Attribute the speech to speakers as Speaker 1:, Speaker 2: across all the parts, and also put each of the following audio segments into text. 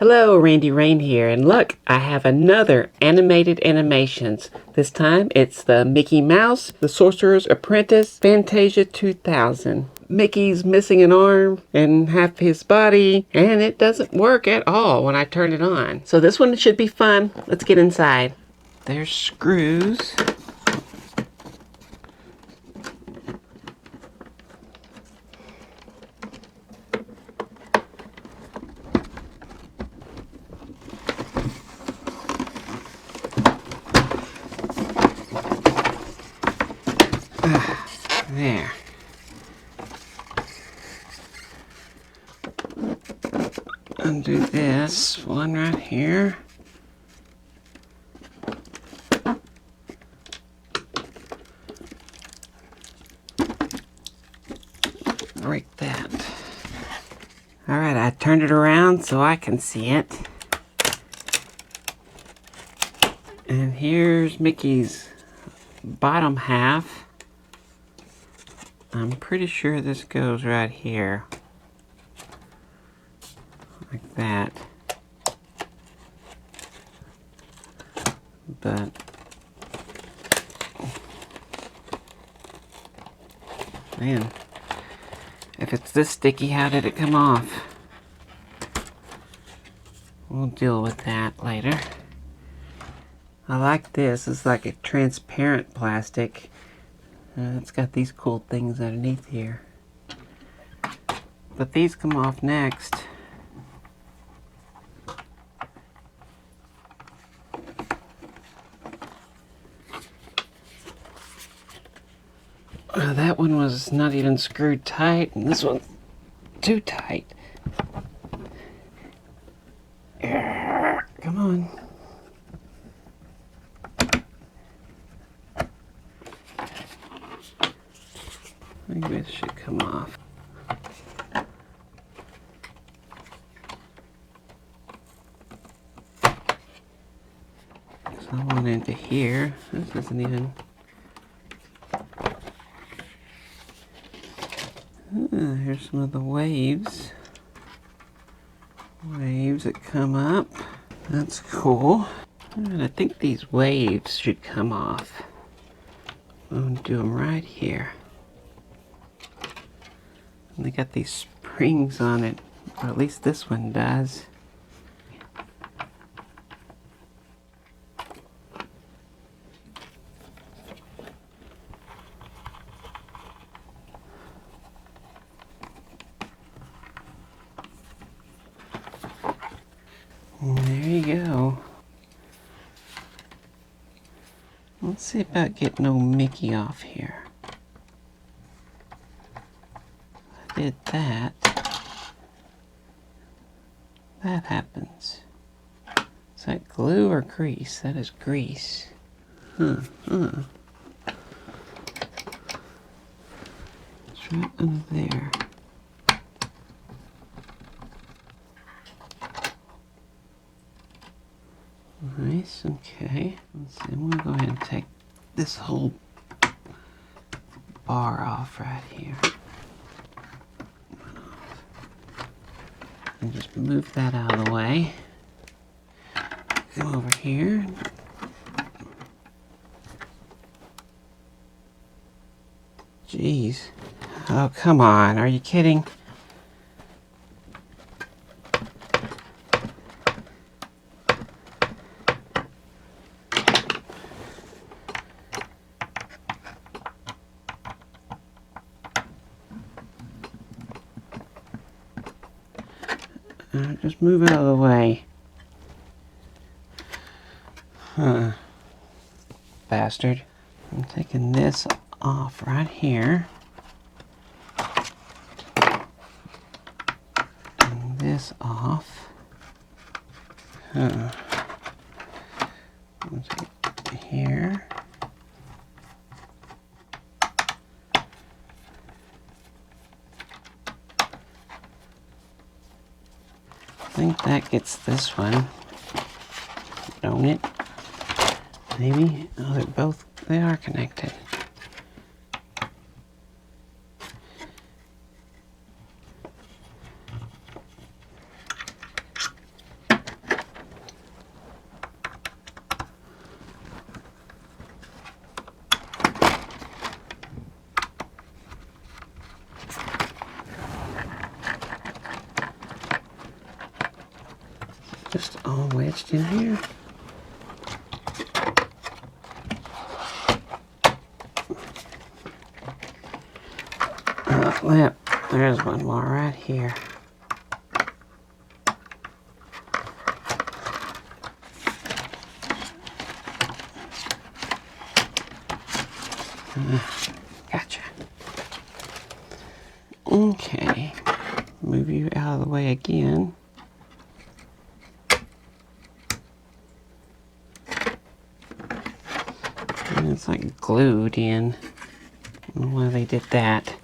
Speaker 1: Hello, Randy Rain here, and look, I have another animated animations. This time it's the Mickey Mouse, the Sorcerer's Apprentice, Fantasia 2000. Mickey's missing an arm and half his body, and it doesn't work at all when I turn it on. So this one should be fun. Let's get inside. There's screws. There. Undo this one right here. Break that. Alright, I turned it around so I can see it. And here's Mickey's bottom half. I'm pretty sure this goes right here. Like that. But man, if it's this sticky, how did it come off? We'll deal with that later. I like this. It's like a transparent plastic. It's got these cool things underneath here. But these come off next. That one was not even screwed tight, and this one's too tight. Come on. Maybe this should come off. So I want into here. This isn't even... here's some of the waves. Waves that come up. That's cool. And I think these waves should come off. I'm going to do them right here. And they got these springs on it. Or at least this one does. And there you go. Let's see about getting old Mickey off here. I did that. That happens. Is that glue or grease? That is grease. It's right under there. Nice, okay. Let's see, I'm gonna go ahead and take this whole bar off right here. And just move that out of the way. Come over here. Jeez. Oh, come on. Are you kidding? Just move out of the way. Bastard. I'm taking this off right here. And this off. Let's get here. I think that gets this one, don't it? Maybe? Oh, they are connected. Just all wedged in here. Yep, there's one more right here. Gotcha. Okay, move you out of the way again. And it's like glued in. I don't know why they did that.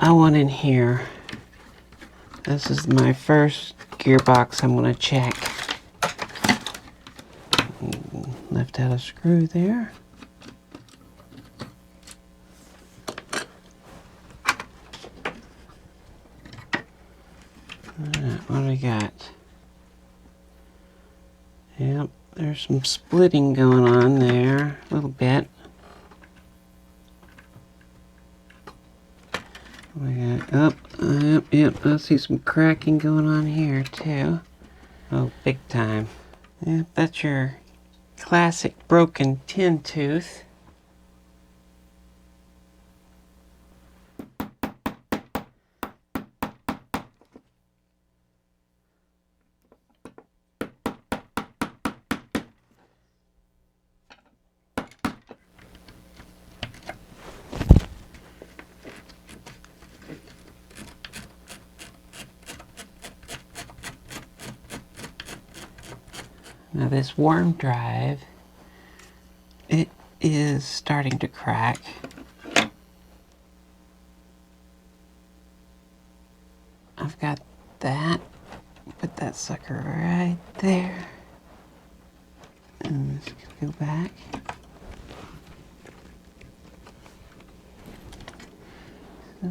Speaker 1: I want in here. This is my first gearbox I'm going to check. Left out a screw there. Alright, what do we got? Yep, there's some splitting going on there, a little bit. We got, yep, I see some cracking going on here too. Oh, big time. Yep, that's your classic broken tin tooth. Now this worm drive, it is starting to crack. I've got that. Put that sucker right there. And let's go back. So,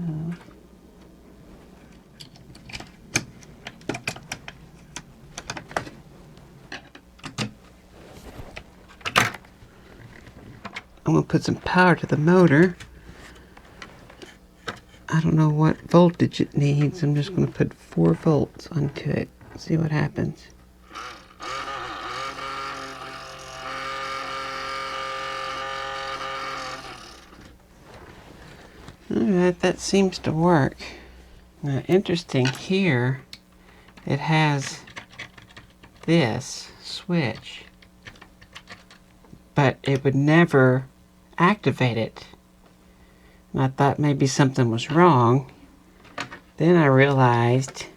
Speaker 1: I'm going to put some power to the motor. I don't know what voltage it needs. I'm just going to put 4 volts onto it. See what happens. Alright, that seems to work. Now, interesting here, it has this switch, but it would never activate it. And I thought maybe something was wrong. Then I realized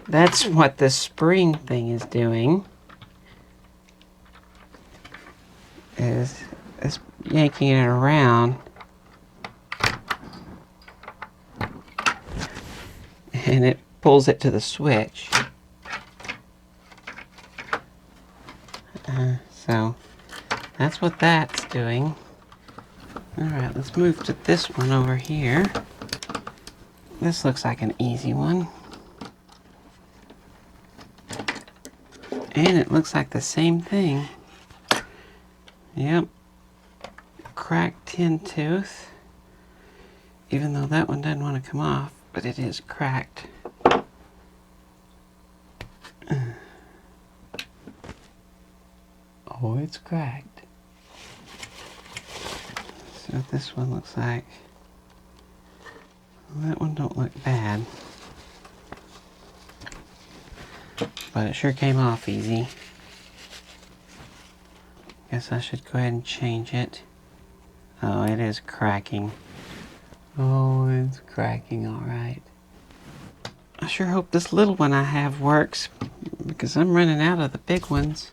Speaker 1: that's what the spring thing is doing. Is yanking it around. And it pulls it to the switch. So that's what that's doing. Alright, let's move to this one over here. This looks like an easy one. And it looks like the same thing. Yep. Cracked tin tooth. Even though that one doesn't want to come off, but it is cracked. Oh, it's cracked. See what this one looks like. Well, that one don't look bad. But it sure came off easy. Guess I should go ahead and change it. Oh, it is cracking. Oh, it's cracking alright. I sure hope this little one I have works, because I'm running out of the big ones.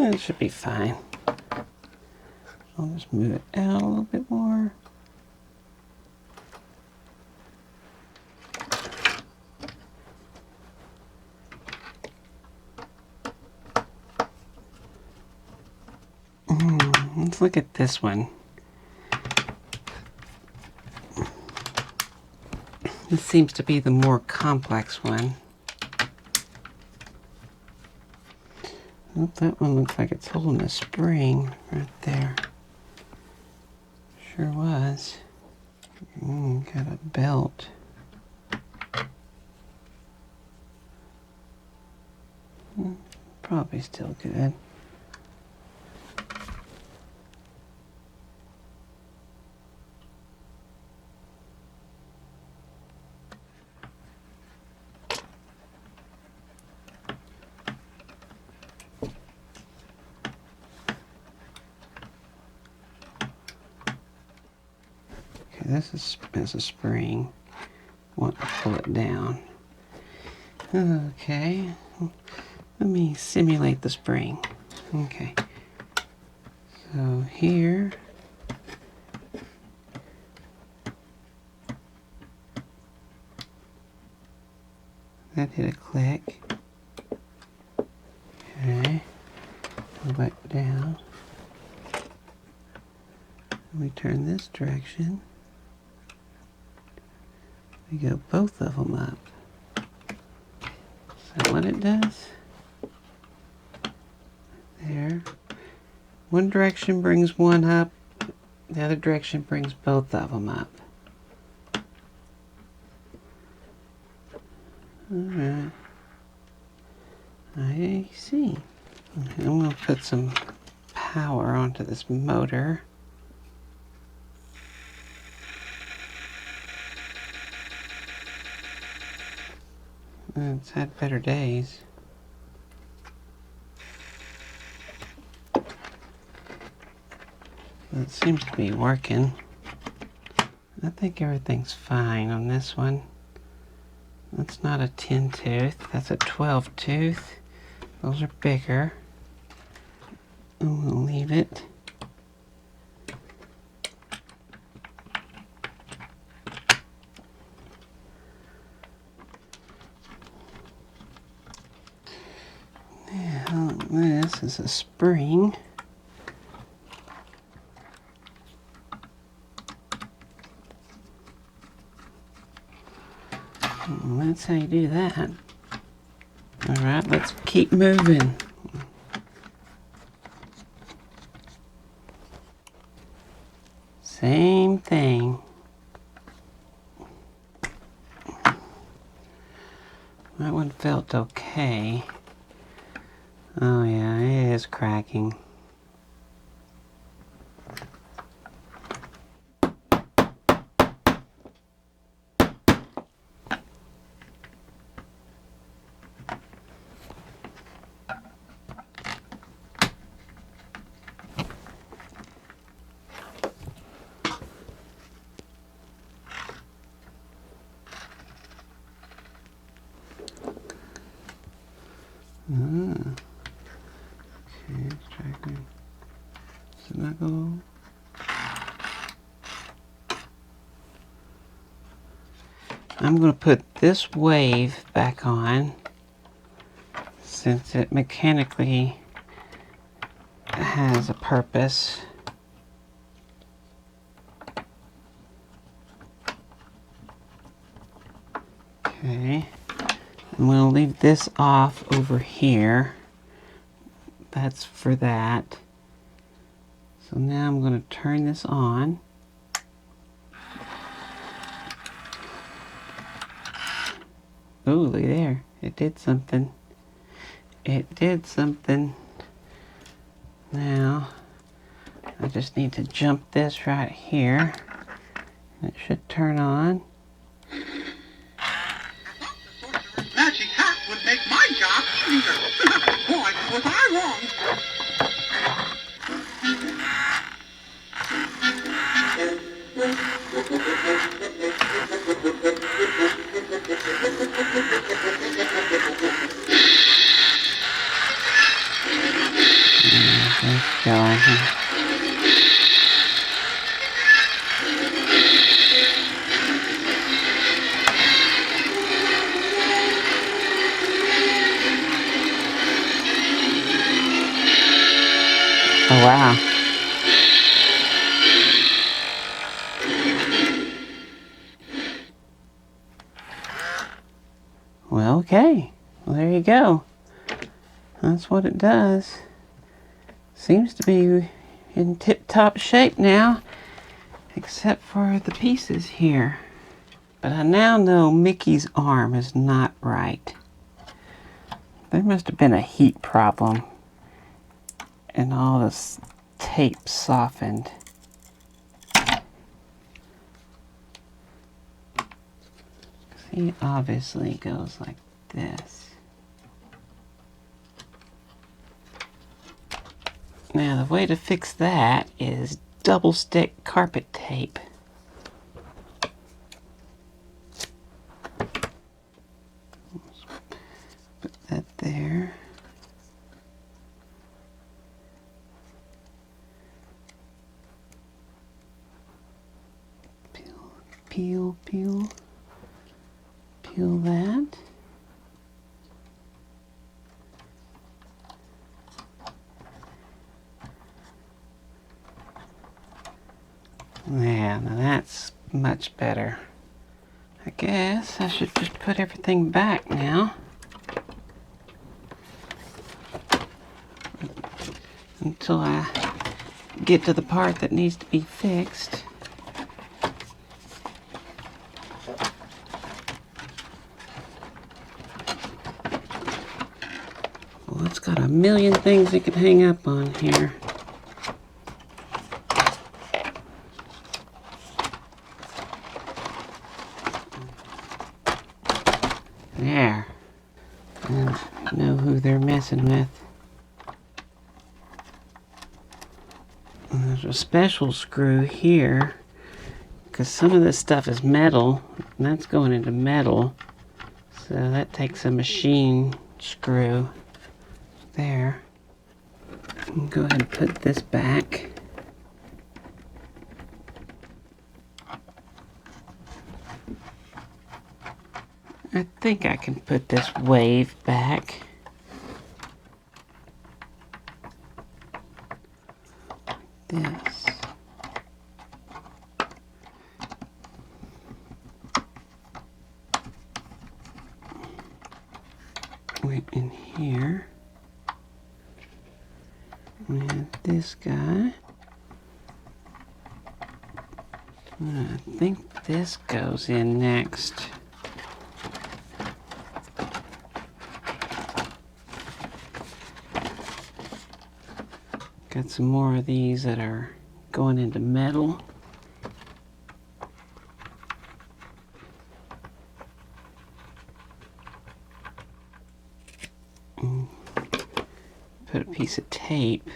Speaker 1: It should be fine. I'll just move it out a little bit more. Let's look at this one. This seems to be the more complex one. Oh, that one looks like it's holding a spring right there. Sure was. Got a belt. Probably still good. This is a spring. Want to pull it down. Okay. Let me simulate the spring. Okay. So here. That hit a click. Okay. Go back down. We turn this direction. We go both of them up. Is that what it does? There. One direction brings one up. The other direction brings both of them up. Alright. I see. I'm going to put some power onto this motor. It's had better days. It seems to be working. I think everything's fine on this one. That's not a 10 tooth, that's a 12 tooth. Those are bigger. And we'll leave it. Now, this is a spring. And that's how you do that. Alright, let's keep moving. Same thing. That one felt okay. Oh yeah, it is cracking. Okay, striker. Snuggle. I'm going to put this wave back on since it mechanically has a purpose. Okay. I'm going to leave this off over here. That's for that. So now I'm going to turn this on. Ooh, look there. It did something. It did something. Now, I just need to jump this right here. It should turn on.
Speaker 2: Magic hat would make my job easier. Boy, was I wrong.
Speaker 1: Let's go. Oh wow. Well, okay. Well, there you go. That's what it does. Seems to be in tip-top shape now, except for the pieces here. But I now know Mickey's arm is not right. There must have been a heat problem, and all this tape softened. He obviously goes like this. Now the way to fix that is double stick carpet tape. Put that there. Peel, peel. Peel that. Yeah, now that's much better. I guess I should just put everything back now. Until I get to the part that needs to be fixed. Well, it's got a million things it can hang up on here. There. And know who they're messing with. And there's a special screw here, because some of this stuff is metal, and that's going into metal. So that takes a machine screw there. I'll go ahead and put this back. I think I can put this wave back. This. Right in here. And this guy. I think this goes in next. Got some more of these that are going into metal. Put a piece of tape.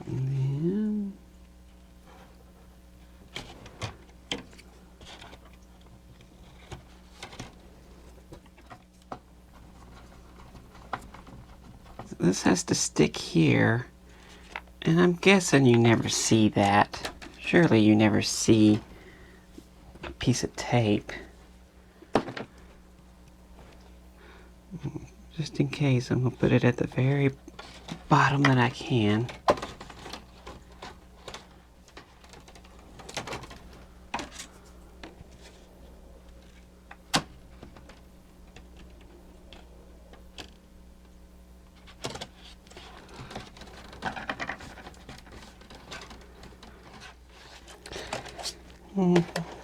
Speaker 1: And then this has to stick here, and I'm guessing you never see that. Surely you never see a piece of tape. Just in case, I'm going to put it at the very bottom that I can.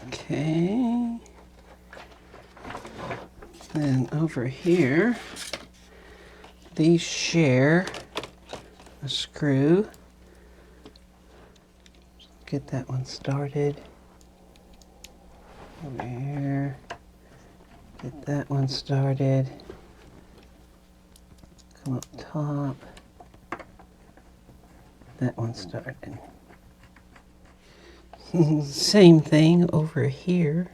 Speaker 1: Okay. Then over here, these share a screw. Get that one started. Over here. Get that one started. Come up top. That one started. Same thing over here.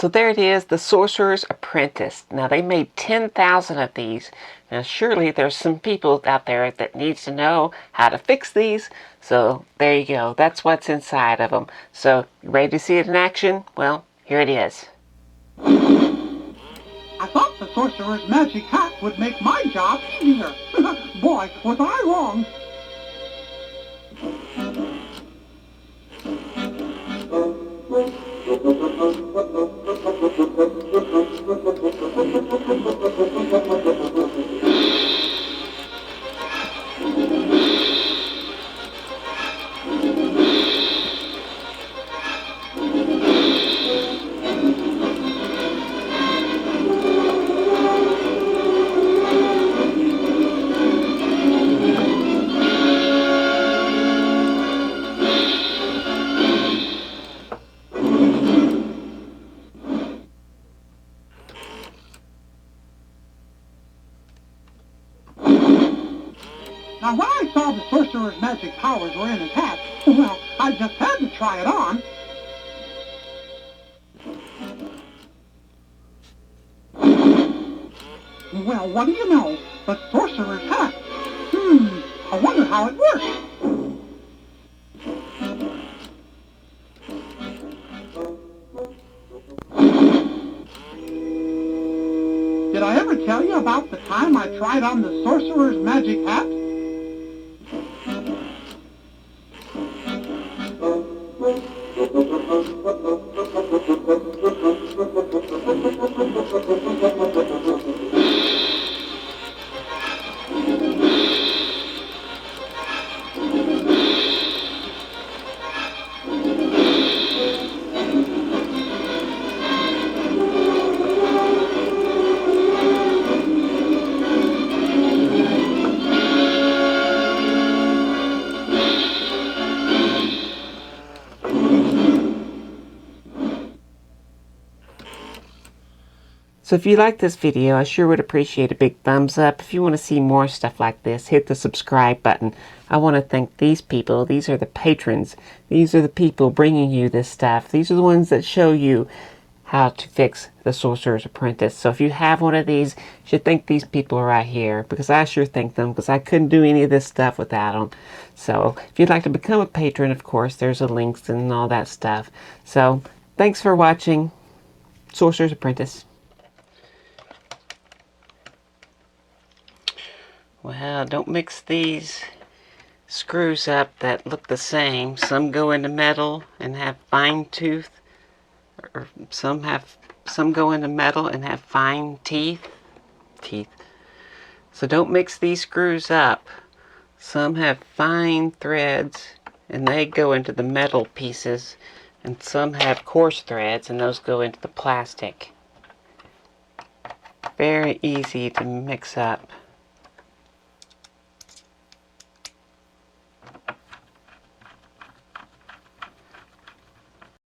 Speaker 1: So there it is, the Sorcerer's Apprentice. Now they made 10,000 of these. Now surely there's some people out there that needs to know how to fix these. So there you go. That's what's inside of them. So you ready to see it in action? Well, here it is.
Speaker 2: I thought the Sorcerer's magic hat would make my job easier. Boy, was I wrong. Now, when I saw the Sorcerer's magic powers were in his hat, well, I just had to try it on. Well, what do you know? The Sorcerer's hat. I wonder how it works. Did I ever tell you about the time I tried on the Sorcerer's magic hat?
Speaker 1: So if you like this video, I sure would appreciate a big thumbs up. If you want to see more stuff like this, hit the subscribe button. I want to thank these people. These are the patrons. These are the people bringing you this stuff. These are the ones that show you how to fix the Sorcerer's Apprentice. So if you have one of these, you should thank these people right here, because I sure thank them, because I couldn't do any of this stuff without them. So if you'd like to become a patron, of course, there's a links and all that stuff. So thanks for watching Sorcerer's Apprentice. Well, don't mix these screws up that look the same. Some go into metal and have fine tooth, or some go into metal and have fine teeth. So don't mix these screws up. Some have fine threads and they go into the metal pieces, and some have coarse threads and those go into the plastic. Very easy to mix up.